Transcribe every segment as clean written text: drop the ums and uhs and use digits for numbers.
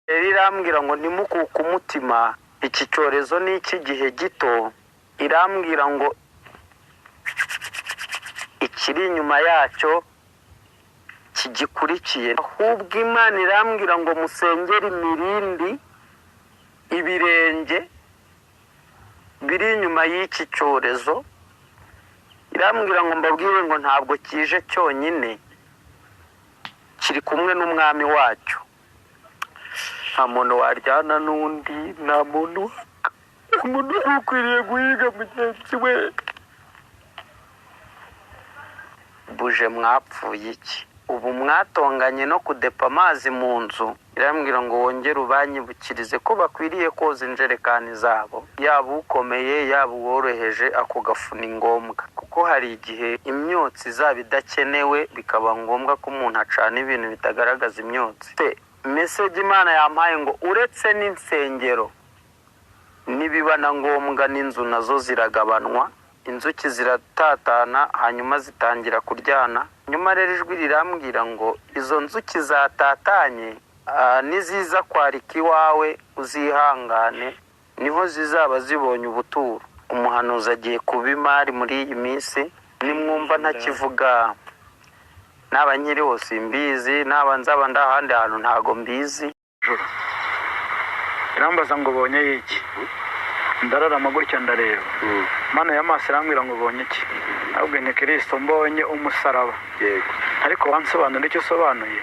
irambwira ngo ntimukuke umutima, iki cyorezo ni iki gihe gito. Irambwira ngo ikiri inyuma yacyo kigikurikiye. Ahubwo Imana irambwira ngo musengere imirindi, ibirenge biri inyuma y'iki cyorezo. Irambwira ngo mbabwire ngo ntabwo kije cyonyine, kiri kumwe n'umwami wacyo. Nta muntu waryana n'undi, nta muntu ukwiriye guhiga mugenzi we. Buje mwapfuye iki? Ubu mwatonganye no kudepa amazi mu nzu. Irambwira ngo wongere ubanyibukirize ko bakwiriye koza injerekani zabo, yaba ukomeye yaba uworoheje, ako gafu ni ngombwa. Kuko hari igihe imyotsi izaba idakenewe bikaba ngombwa ko umuntu acana ibintu bitagaragaza imyotsi. Message Imana yampaye ngo uretse n'insengero nibiba na ngombwa n'inzu nazo ziragabanwa, inzuki ziratatana hanyuma zitangira kuryana. Nyuma rero ijwi rirambwira ngo izo nzuki zatatanye niziza kwarika iwawe uzihangane, niho zizaba zibonye ubuturo. Umuhanuzi agiye kuba imari muri iyi minsi. Nimwumva ntakivuga, naba nkiri hose mbizi, naba nzaba ndahandi hantu ntago mbizi. Irambaza ngo bonye iki? Ndararama gutya ndareba. Mana y'amaso irambwira ngo bonye iki? Ahubwo ni Kristo mbonye umusaraba. Yego. Ariko wansobanura icyo usobanuye.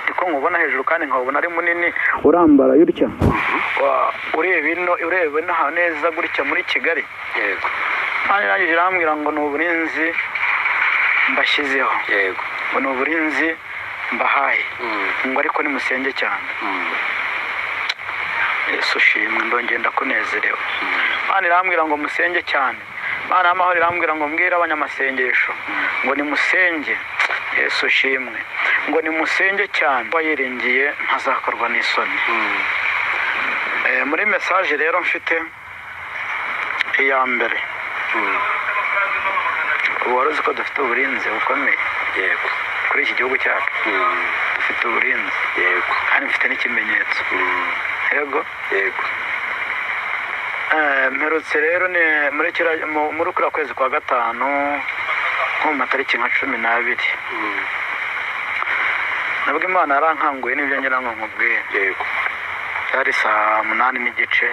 Niko nkubona hejuru kandi nkabona ari munini, urambara yurya. Urebe naha neza gutya muri Kigali. Yego. Nanjye irambwira ngo ni uburinzi mbashyizeho. Yego. Ngo ni uburinzi mbahaye. Ngo ariko ni musenge cyane. Yesu shimwe, ndongenda kunezerewe. Mana irambwira ngo musenge cyane. Mana amahoro irambwira ngo mbwira abanyamasengesho ngo ni musenge. Yesu shimwe, ngo ni musenge cyane. Bayiringiye ntazakorwa n'isoni. Muri message rero mfite iya mbere. Waruzi ko dufite uburinzi bukomeye. Yego. Kuri iki gihugu cyacu dufite uburinzi. Yego. Kandi mfite n'ikimenyetso. Yego. Yego. Mperutse rero ni muri kuri kwezi kwa gatanu nko mu matariki nka 12. Nabwo Imana yarankanguye n'ibyo ngira ngo nkubwiye. Yego. Cyari saa 8 n'igice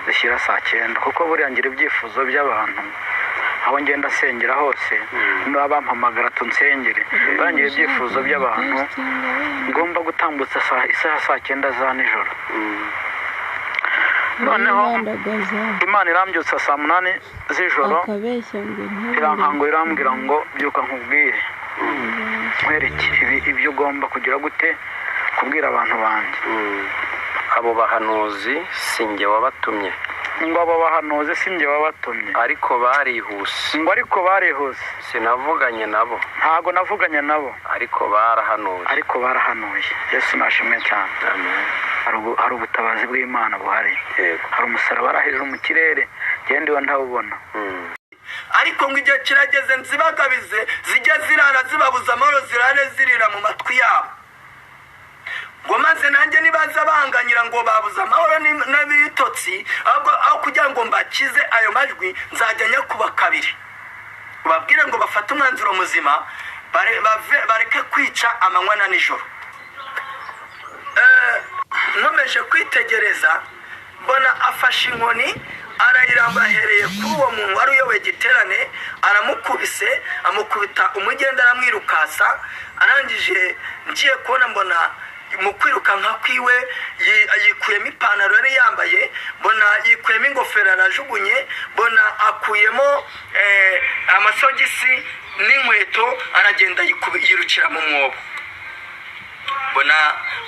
zishyira saa 9, kuko buriya ngira ibyifuzo by'abantu aho ngenda sengera hose n'abampamagara tunsengere. Bangiye ibyifuzo by'abantu ngomba gutambutsa isaha saa 9 za nijoro. Noneho Imana irambyutsa saa 8 z'ijoro, irankango irambwira ngo byuka nkubwire nkwereke ibyo ugomba kugira gute kubwira abantu bandi. Abo bahanuzi sinjye wabatumye. Ngo abo bahanuzi sinjye wabatumye, ariko barihuse. Ngo ariko barihuse. Sinavuganye nabo. Ntago navuganye nabo. Ariko barahanuye. Ariko barahanuye. Yesu nashimwe cyane. Amen. Hari ubutabazi bw'Imana buhari. Yego. Hari umusaraba arahejuru mu kirere gende wa ndawubona. Ariko ngo igihe kirageze nzibagabize zijya zirara zibabuza amahoro, zirare zirira mu matwi yabo. Ngo maze nanjye nibaza banganyira ngo babuza amahoro n'abitotsi, aho kugira ngo mbakize ayo majwi nzajya nyakuba kabiri. Ubabwire ngo bafate umwanzuro muzima, bareke kwica amanywa na nijoro. Nkomeje kwitegereza mbona afashe inkoni arayiramba ahereye kuri uwo muntu wari uyoboye igiterane, aramukubise, amukubita umugenda aramwirukasa. Arangije ngiye kubona mbona mu kwirukanka kwiwe yikuyemo ipantaro yari yambaye, mbona yikuyemo ingofero arajugunye, mbona akuyemo amasogisi n'inkweto, aragenda yirukira mu mwobo. Mbona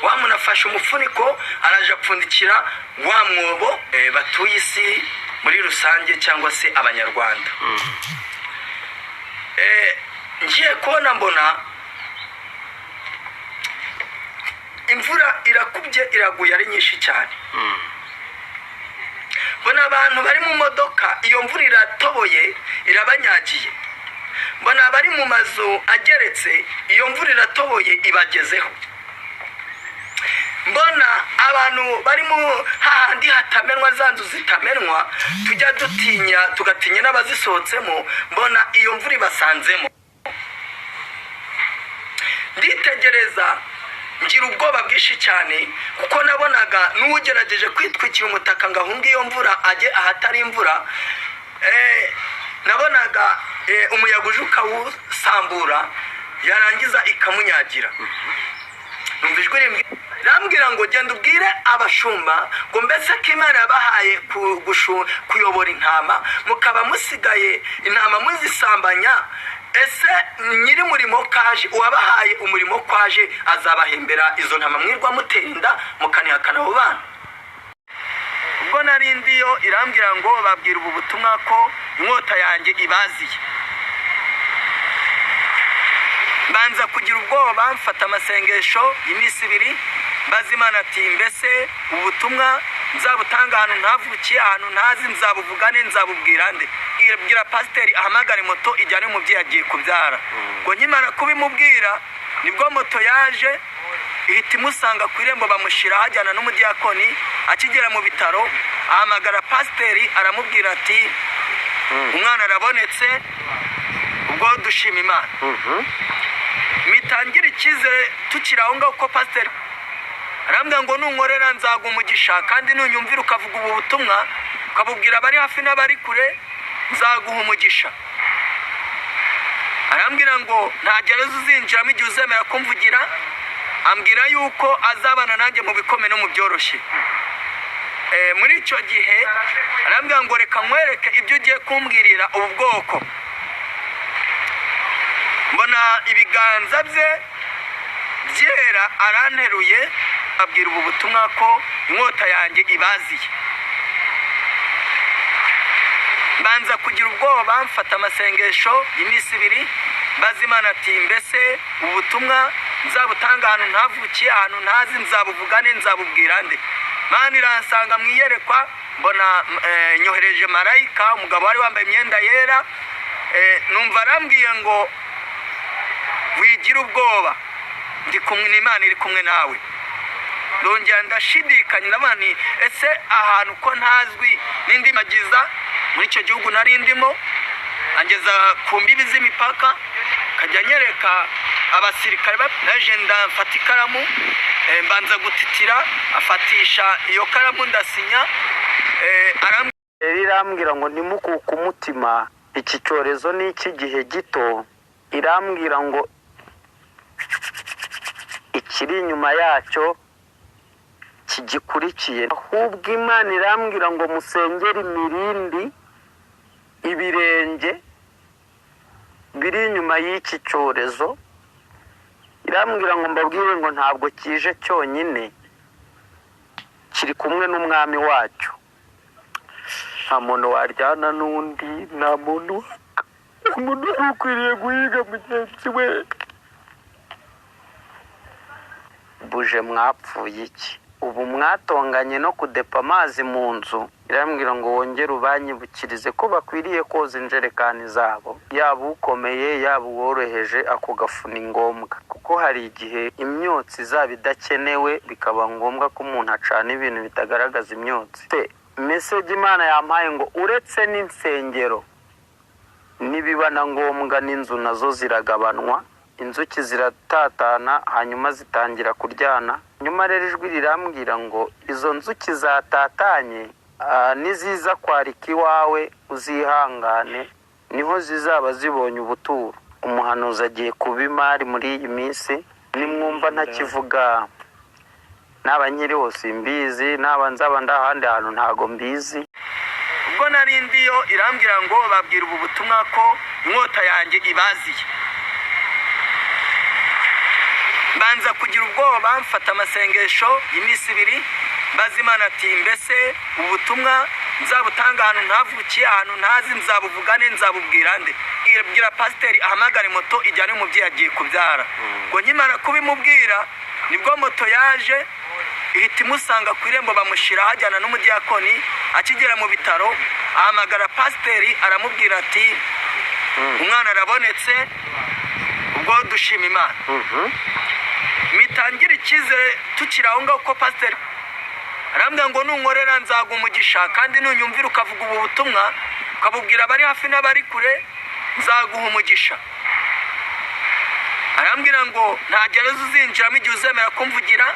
wa muntu afashe umufuniko araje apfundikira wa mwobo. Batuye isi muri rusange cyangwa se abanyarwanda. Ngiye kubona mbona imvura irakubye iraguye ari nyinshi cyane. Mbona abantu bari mu modoka, iyo mvura iratoboye irabanyagiye. Mbona abari mu mazu ageretse, iyo mvura iratoboye ibagezeho. mbona abantu barimo hahandi hatamenwa za nzu zitamenwa tujya tugatinya n'abazisohotsemo, mbona iyo mvura ibasanzemo. Nditegereza ngira ubwoba bwinshi cyane, kuko nabonaga n'ugerageje kwitwikira umutaka ngo ahunge iyo mvura ajye ahatari imvura. Nabonaga umuyaga uje ukawusambura, yarangiza ikamunyagira. Numva ijwi rambwira ngo genda ubwire abashumba ngo mbese ko Imana yabahaye kuyobora intama, mukaba musigaye intama muzisambanya, ese nyiri murimo kaje, uwabahaye umurimo kwaje azabahembera izo ntama mwirwa mutera inda mukanihakana abo bana? Ubwo nari ndiyo irambwira ngo babwira ubu butumwa ko inkota yanjye ibaziye. Banza kugira ubwoba, mfata amasengesho y'iminsi 2 mbaza Imana ati mbese ubutumwa nzabutanga ahantu ntavukiye, ahantu ntazi, nzabuvugane, nzabubwira nde? Ibwira pasiteri ahamagare moto ijyane umubyeyi agiye kubyara. Ngo nkimara kubimubwira nibwo moto yaje ihita imusanga ku irembo, bamushyira hajyana n'umudiyakoni. Akigera mu bitaro ahamagara pasiteri aramubwira ati umwana arabonetse. Ubwo dushima Imana. Mitangira icyizere tukiri aho ngaho, ko pasiteri arambwira ngo nunkorera nzaguha umugisha, kandi nunyumvira ukavuga ubu butumwa ukabubwira abari hafi n'abari kure nzaguha umugisha. Arambwira ngo nta gereza uzinjiramo igihe uzemera kumvugira. Ambwira yuko azabana nanjye mu bikomeye no mu byoroshye. Muri icyo gihe arambwira ngo reka nkwereke ibyo ugiye kumbwirira ubu bwoko. Mbona ibiganza bye byera, aranteruye abwira ubu butumwa ko inkota yanjye ibaziye. Banza kugira ubwoba, mfata amasengesho y'iminsi 2 mbaza Imana ati mbese ubutumwa nzabutanga ahantu ntavukiye, ahantu ntazi, nzabuvugane, nzabubwira nde? Mana iransanga mwiyerekwa, mbona nyohereje marayika, umugabo wari wambaye imyenda yera. Numva arambwiye ngo wigira ubwoba, ndi kumwe n'Imana iri kumwe nawe. Ndongera ndashidikanya n'abandi, ese ahantu ko ntazwi n'indi magiza muri icyo gihugu nari ndimo, angeza ku mbibi z'imipaka, kajya nyereka abasirikare naje ndafata ikaramu, mbanza gutitira, afatisha iyo karamu ndasinya. Irambwira ngo ntimukuke umutima, iki cyorezo ni icy'igihe gito. Irambwira ngo ikiri inyuma yacyo kigikurikiye. Ahubwo Imana irambwira ngo musengere imirindi, ibirenge biri inyuma y'iki cyorezo. Irambwira ngo mbabwire ngo ntabwo kije cyonyine, kiri kumwe n'umwami wacyo. Nta muntu waryana n'undi, nta muntu ukwiriye guhiga mugenzi we. Buje mwapfuye iki? Ubu mwatonganye no kudepa amazi mu nzu. Irambwira ngo wongere ubanyibukirize ko bakwiriye koza injerekani zabo, yaba ukomeye yaba uworoheje, ako gafu ni ngombwa, kuko hari igihe imyotsi izaba idakenewe bikaba ngombwa ko umuntu acana ibintu bitagaragaza imyotsi. Message Imana yampaye ngo uretse n'insengero, nibiba na ngombwa n'inzu nazo ziragabanwa, inzuki ziratatana hanyuma zitangira kuryana. Nyuma rero ijwi rirambwira ngo izo nzuki zatatanye niziza kwarika iwawe uzihangane, niho zizaba zibonye ubuturo. Umuhanuzi agiye kuba imari muri iyi minsi. Nimwumva ntakivuga, naba nkiri hose mbizi, naba nzaba ndahandi hantu ntago mbizi. Ubwo nari ndiyo irambwira ngo babwira ubu butumwa ko inkota yanjye ibaziye. Banza kugira ubwoba, mfata amasengesho y'iminsi 2 mbaza Imana ati mbese ubutumwa nzabutanga ahantu ntavukiye, ahantu ntazi, nzabuvugane, nzabubwira nde? Ibwira pasiteri ahamagare moto ijyane umubyeyi agiye kubyara. Ngo nkimara kubimubwira nibwo moto yaje ihita imusanga ku irembo, bamushyira hajyana n'umudiyakoni. Akigera mu bitaro ahamagara pasiteri aramubwira ati umwana arabonetse. Ubwo dushima Imana. mitangira icyizere tukiri aho ngaho ko pasiteri arambwira ngo nunkorera nzaguha umugisha kandi nunyumvira ukavuga ubu butumwa ukabubwira abari hafi n'abari kure nzaguha umugisha. arambwira ngo nta gereza uzinjiramo igihe uzemera kumvugira,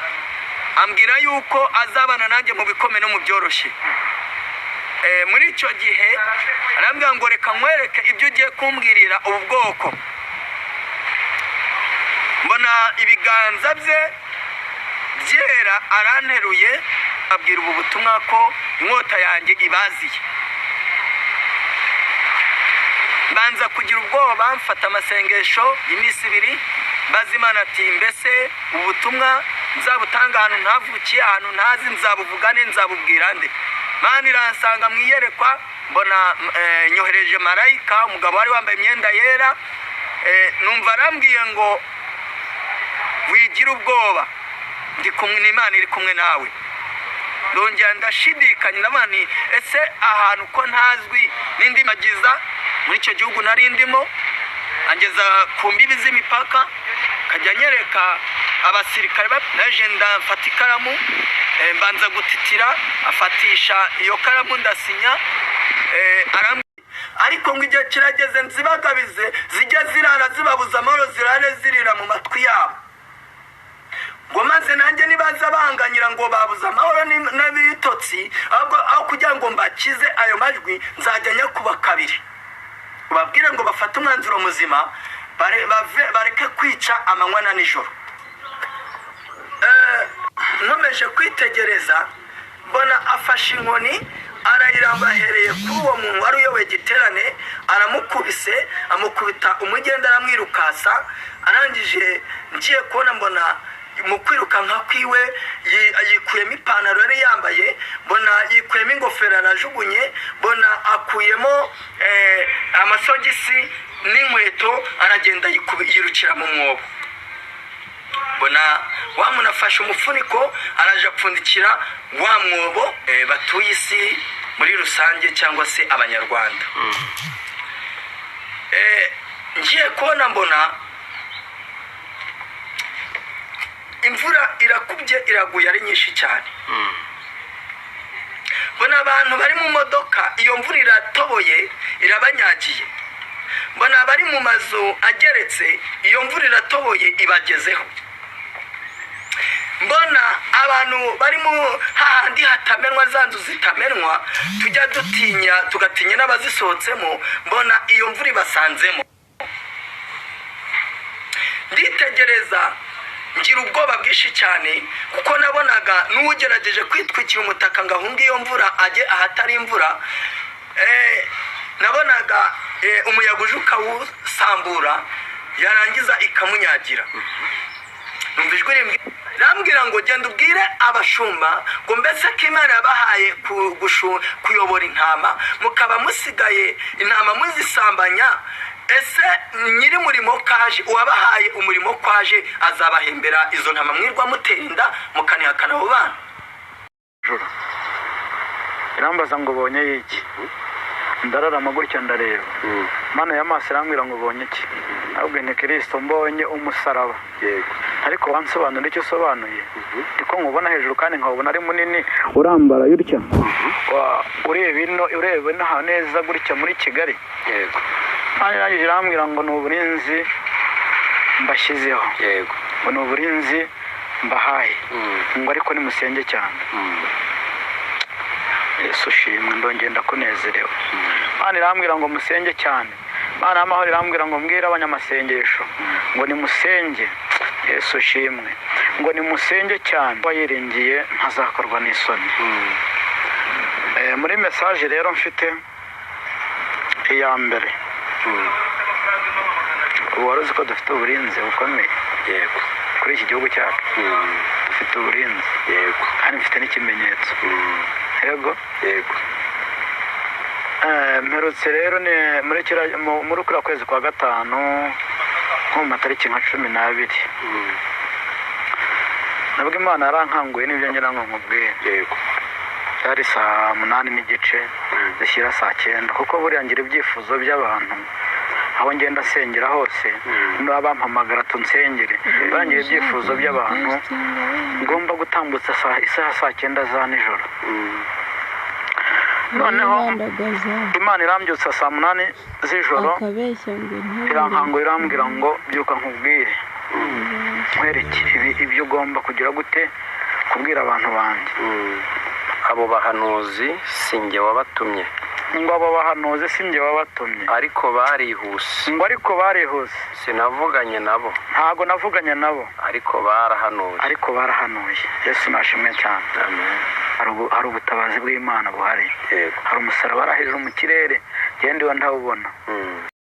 ambwira yuko azabana nanjye mu bikomeye no mu byoroshye. Muri icyo gihe arambwira ngo reka nkwereke ibyo ugiye kumbwirira ubu bwoko. mbona ibiganza bye byera, aranteruye abwira ubu butumwa ko inkota yanjye ibaziye. banza kugira ubwoba, mfata amasengesho y'iminsi 2 mbaza Imana ati mbese ubu butumwa nzabutanga ahantu ntavukiye, ahantu ntazi, nzabuvugane, nzabubwira nde? Mana iransanga mu iyerekwa, mbona nyohereje marayika, umugabo wari wambaye imyenda yera. Numva arambwiye ngo wigira ubwoba, ndi kumwe n'Imana iri kumwe nawe. ndongera ndashidikanya n'abandi, ese ahantu ko ntazwi n'indi magiza muri icyo gihugu nari ndimo, angeza ku mbibi z'imipaka, kajya nyereka abasirikare naje ndafata ikaramu, mbanza gutitira, afatisha iyo karamu ndasinya. ariko ngo igihe kirageze nzibagabize zijya zirara zibabuza amahoro, zirare zirira mu matwi yabo. ngo maze nanjye nibaza banganyira ngo babuze amahoro n'abitotsi, aho kugira ngo mbakize ayo majwi nzajya nyakuba 2, babwire ngo bafate umwanzuro muzima, bareke kwica amanywa na nijoro. nkomeje kwitegereza mbona afashe inkoni arayiramba, ahereye kuri uwo muntu wari uyoboye igiterane, aramukubise, amukubita umugenda, aramwirukasa. arangije ngiye kubona mbona mu kwirukanka kwiwe yikuyemo ipantaro yari yambaye, mbona yikuyemo ingofero arajugunye, mbona akuyemo amasogisi n'inkweto, aragenda yirukira mu mwobo. mbona wa muntu afashe umufuniko araje apfundikira wa mwobo. batuye isi muri rusange cyangwa se abanyarwanda. ngiye kubona mbona imvura irakubye, iraguye ari nyinshi cyane. mbona abantu bari mu modoka, iyo mvura iratoboye irabanyagiye. mbona abari mu mazu ageretse, iyo mvura iratoboye ibagezeho. mbona abantu barimo hahandi hatamenwa, za nzu zitamenwa tujya dutinya, tugatinya n'abazisohotsemo, mbona iyo mvura ibasanzemo. nditegereza ngira ubwoba bwinshi cyane, kuko nabonaga n'ugerageje kwitwikira umutaka ngo ahunge iyo mvura ajye ahatari imvura. nabonaga umuyaga uje ukawusambura, yarangiza ikamunyagira. numva ijwi rambwira ngo genda ubwire abashumba ngo mbese ko Imana yabahaye kuyobora intama, mukaba musigaye intama muzisambanya, ese nyiri murimo kaje, uwabahaye umurimo kwaje azabahembera izo ntama mwirwa muterinda mukanihakana abo bana. irambaza ngo ubonye iki? ndararama gutya ndareba. Mana y'amaso irambwira ngo ubonye iki? ahubwo ni Kristo, mbonye umusaraba. yego. ariko wansobanura icyo usobanuye. ndiko nkubona hejuru kandi nkabona ari munini, urambara yutya. ureba ino neza gutya muri Kigali. yego. nanjye irambwira ngo ni uburinzi mbashyizeho. yego. ngo ni uburinzi mbahaye. ngo ariko nimusenge cyane. Yesu ushimwe, ndongera ndakunezerewe. Mana irambwira ngo musenge cyane. Mana y'amahoro irambwira ngo mbwira abanyamasengesho ngo nimusenge. Yesu ushimwe, ngo nimusenge cyane, wayiringiye ntazakorwa n'isoni. muri message rero mfite iya mbere, wari uzi ko dufite uburinzi bukomeye. yego. kuri iki gihugu cyacu dufite uburinzi. yego. kandi mfite n'ikimenyetso. yego. yego. mperutse rero ni muri kuri kwezi kwa gatanu nko mu matariki nka 12, nabwo Imana yarankanguye n'ibyo ngira ngo nkubwire. yego. byari saa 8 n'igice zishyira saa 9, kuko buriya ngira ibyifuzo by'abantu aho ngenda asengera hose n'abampamagara tunsengere bangira ibyifuzo by'abantu ngomba gutambutsa isaha saa 9 za nijoro. Noneho Imana irambyutsa saa 8 z'ijoro irankangura irambwira ngo byuka nkubwire nkwereke ibyo ugomba kugira gute kubwira abantu banjye. abo bahanuzi sinjye wabatumye. Ngo abo bahanuzi sinjye wabatumye, ariko barihuse. ngo ariko barihuse. Sinavuganye nabo. Ntago navuganye nabo, ariko barahanuye. Yesu nashimwe cyane. Amen. Hari ubutabazi bw'Imana buhari. Yego. Hari umusaraba hejuru mu kirere gende wa ndawubona.